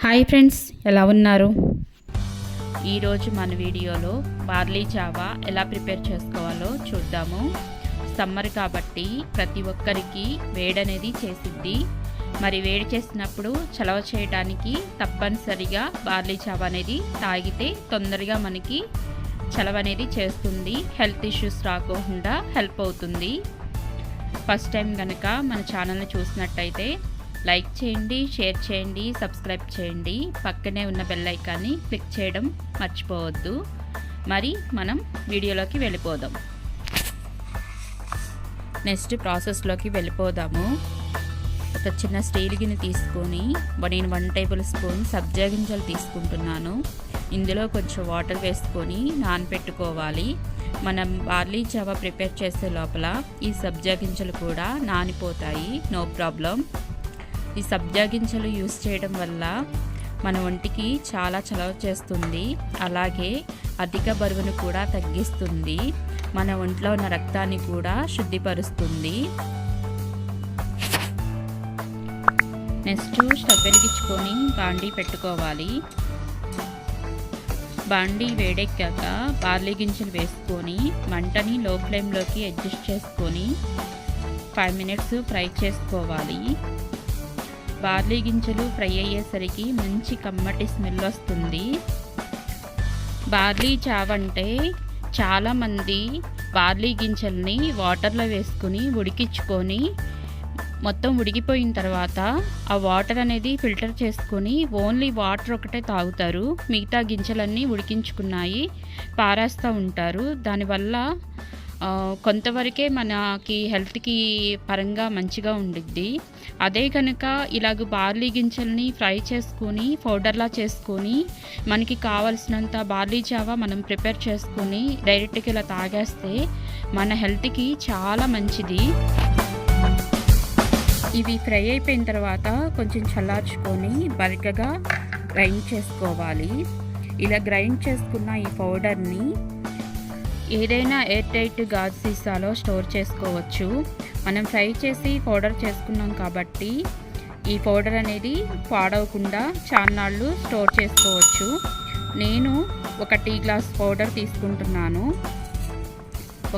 Hi friends, ఎలా ఉన్నారు? ఈరోజు మన వీడియోలో బార్లీ జావా ఎలా ప్రిపేర్ చేసుకోవాలో చూద్దాము. సమ్మర్ కాబట్టి ప్రతి ఒక్కరికి వేడనేది చేసిద్ది. మరి వేడి చేసినప్పుడు చలవ చేయడానికి తప్పనిసరిగా బార్లీ జావా అనేది తాగితే తొందరగా మనకి చలవ అనేది చేస్తుంది. హెల్త్ ఇష్యూస్ రాకుండా హెల్ప్ అవుతుంది. ఫస్ట్ టైం కనుక మన ఛానల్ని చూసినట్టయితే లైక్ చేయండి, షేర్ చేయండి, సబ్స్క్రైబ్ చేయండి. పక్కనే ఉన్న బెల్ ఐకాన్ని క్లిక్ చేయడం మర్చిపోవద్దు. మరి మనం వీడియోలోకి వెళ్ళిపోదాం. నెక్స్ట్ ప్రాసెస్లోకి వెళ్ళిపోదాము. ఒక చిన్న స్టీల్ గిన్నె తీసుకొని నేను 1 టేబుల్ స్పూన్ సబ్జా గింజలు తీసుకుంటున్నాను. ఇందులో కొంచెం వాటర్ వేసుకొని నానబెట్టుకోవాలి. మనం బార్లీ జావా ప్రిపేర్ చేసే లోపల ఈ సబ్జా గింజలు కూడా నానిపోతాయి, నో ప్రాబ్లం. ఈ సబ్జా గింజలు యూస్ చేయడం వల్ల మన ఒంటికి చాలా చలవ చేస్తుంది. అలాగే అధిక బరువును కూడా తగ్గిస్తుంది. మన ఒంట్లో ఉన్న రక్తాన్ని కూడా శుద్ధిపరుస్తుంది. నెక్స్ట్ స్టవ్ వెలిగించుకొని బాండీ పెట్టుకోవాలి. బాండీ వేడెక్కాక బార్లీ గింజలు వేసుకొని మంటని లో ఫ్లేమ్లోకి అడ్జస్ట్ చేసుకొని 5 మినిట్స్ ఫ్రై చేసుకోవాలి. బార్లీ గింజలు ఫ్రై అయ్యేసరికి మంచి కమ్మటి స్మెల్ వస్తుంది. బార్లీ జావ అంటే చాలామంది బార్లీ గింజల్ని వాటర్లో వేసుకుని ఉడికించుకొని మొత్తం ఉడికిపోయిన తర్వాత ఆ వాటర్ అనేది ఫిల్టర్ చేసుకొని ఓన్లీ వాటర్ ఒకటే తాగుతారు. మిగతా గింజలన్నీ ఉడికించుకున్నాయి పారేస్తూ ఉంటారు. దానివల్ల కొంతవరకే మనకి హెల్త్కి పరంగా మంచిగా ఉండిద్ది. అదే కనుక ఇలాగ బార్లీ గింజల్ని ఫ్రై చేసుకొని పౌడర్లా చేసుకొని మనకి కావలసినంత బార్లీ జావా మనం ప్రిపేర్ చేసుకొని డైరెక్ట్గా ఇలా తాగేస్తే మన హెల్త్కి చాలా మంచిది. ఇవి ఫ్రై అయిపోయిన తర్వాత కొంచెం చల్లార్చుకొని బరకగా గ్రైండ్ చేసుకోవాలి. ఇలా గ్రైండ్ చేసుకున్న ఈ పౌడర్ని ఏదైనా ఎయిర్ టైట్ గాజు సీసాలో స్టోర్ చేసుకోవచ్చు. మనం ఫ్రై చేసి పౌడర్ చేసుకున్నాం కాబట్టి ఈ పౌడర్ అనేది పాడవకుండా చాన్నాళ్ళు స్టోర్ చేసుకోవచ్చు. నేను ఒక టీ గ్లాస్ పౌడర్ తీసుకుంటున్నాను.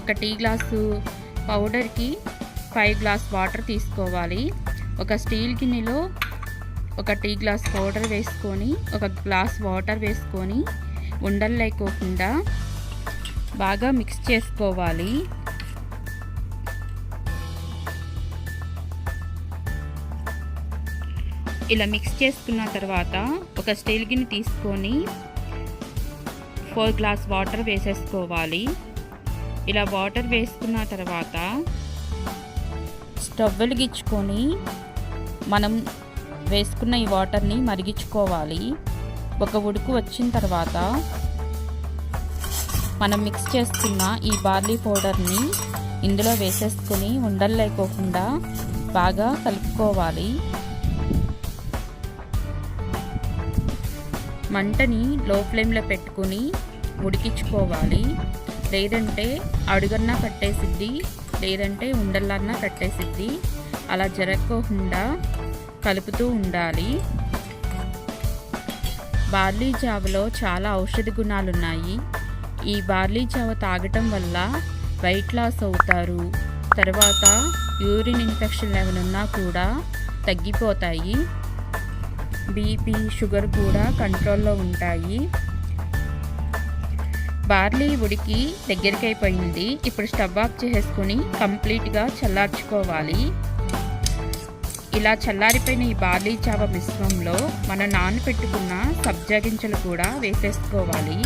ఒక టీ గ్లాసు పౌడర్కి 5 గ్లాస్ వాటర్ తీసుకోవాలి. ఒక స్టీల్ గిన్నెలో ఒక టీ గ్లాస్ పౌడర్ వేసుకొని ఒక గ్లాస్ వాటర్ వేసుకొని ఉండలు లేకోకుండా బాగా మిక్స్ చేసుకోవాలి. ఇలా మిక్స్ చేసుకున్న తర్వాత ఒక స్టీల్ గిన్నె తీసుకొని 4 గ్లాస్ వాటర్ వేసేసుకోవాలి. ఇలా వాటర్ వేసుకున్న తర్వాత స్టవ్ వెలిగించుకొని మనం వేసుకున్న ఈ వాటర్ని మరిగించుకోవాలి. ఒక ఉడుకు వచ్చిన తర్వాత మనం మిక్స్ చేసుకున్న ఈ బార్లీ పౌడర్ని ఇందులో వేసేసుకొని ఉండలు లేకోకుండా బాగా కలుపుకోవాలి. మంటని లో ఫ్లేమ్లో పెట్టుకుని ఉడికించుకోవాలి. లేదంటే అడుగన్నా కట్టేసిద్ది, లేదంటే ఉండలన్నా కట్టేసిద్ది. అలా జరగకుండా కలుపుతూ ఉండాలి. బార్లీ జావలో చాలా ఔషధ గుణాలు ఉన్నాయి. ఈ బార్లీ జావ తాగటం వల్ల వెయిట్ లాస్ అవుతారు. తర్వాత యూరిన్ ఇన్ఫెక్షన్ ఏమైనా కూడా తగ్గిపోతాయి. బీపీ, షుగర్ కూడా కంట్రోల్లో ఉంటాయి. బార్లీ ఉడికి దగ్గరికి అయిపోయింది. ఇప్పుడు స్టవ్ ఆఫ్ చేసుకొని కంప్లీట్గా చల్లార్చుకోవాలి. ఇలా చల్లారిపోయిన ఈ బార్లీ జావ మిశ్రమంలో మనం నానబెట్టుకున్న సబ్జా గింజలు కూడా వేసేసుకోవాలి.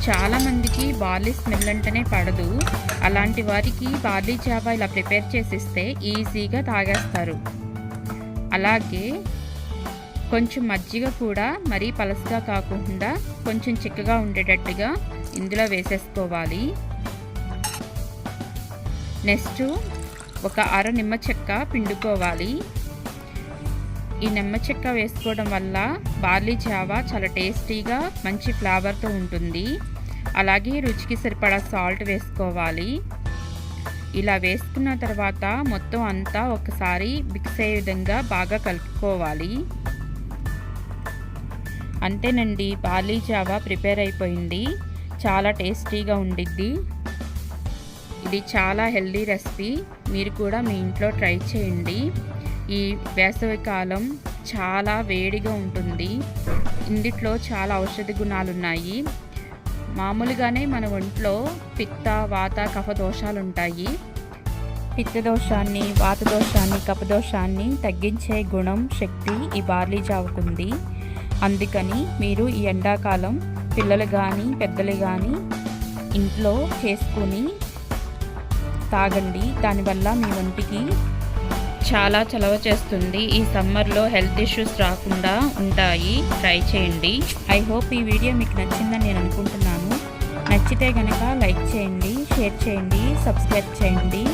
చాలామందికి బార్లీ స్మెల్ అంటేనే పడదు. అలాంటి వారికి బార్లీ జావా ఇలా ప్రిపేర్ చేసిస్తే ఈజీగా తాగేస్తారు. అలాగే కొంచెం మజ్జిగ కూడా మరీ పలసగా కాకుండా కొంచెం చిక్కగా ఉండేటట్టుగా ఇందులో వేసేసుకోవాలి. నెక్స్ట్ ఒక అర నిమ్మ చెక్క పిండుకోవాలి. ఈ నిమ్మ చెక్క వేసుకోవడం వల్ల బార్లీ జావా చాలా టేస్టీగా మంచి ఫ్లేవర్తో ఉంటుంది. అలాగే రుచికి సరిపడా సాల్ట్ వేసుకోవాలి. ఇలా వేసుకున్న తర్వాత మొత్తం అంతా ఒకసారి మిక్స్ అయ్యే విధంగా బాగా కలుపుకోవాలి. అంతేనండి, బార్లీ జావా ప్రిపేర్ అయిపోయింది. చాలా టేస్టీగా ఉండిద్ది. ఇది చాలా హెల్దీ రెసిపీ. మీరు కూడా మీ ఇంట్లో ట్రై చేయండి. ఈ వేసవికాలం చాలా వేడిగా ఉంటుంది. ఇందులో చాలా ఔషధ గుణాలు ఉన్నాయి. మామూలుగానే మన ఒంట్లో పిత్త, వాత, కఫ దోషాలు ఉంటాయి. పిత్త దోషాన్ని, వాత దోషాన్ని, కఫ దోషాన్ని తగ్గించే గుణం, శక్తి ఈ బార్లీ జావకుంది. అందుకని మీరు ఈ ఎండాకాలం పిల్లలు కానీ పెద్దలు కానీ ఇంట్లో చేసుకుని తాగండి. దానివల్ల మీ ఒంటికి చాలా చలవ చేస్తుంది. ఈ సమ్మర్లో హెల్త్ ఇష్యూస్ రాకుండా ఉంటాయి. ట్రై చేయండి. ఐ హోప్ ఈ వీడియో మీకు నచ్చిందని నేను అనుకుంటున్నాను. నచ్చితే కనుక లైక్ చేయండి, షేర్ చేయండి, సబ్స్క్రైబ్ చేయండి.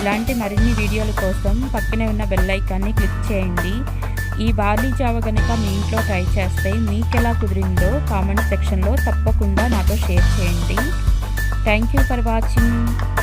ఇలాంటి మరిన్ని వీడియోల కోసం పక్కనే ఉన్న బెల్ ఐకాన్ని క్లిక్ చేయండి. ఈ బార్లీ జావ కనుక మీ ఇంట్లో ట్రై చేస్తే మీకు ఎలా కుదిరిందో కామెంట్ సెక్షన్లో తప్పకుండా నాతో షేర్ చేయండి. Thank you for watching.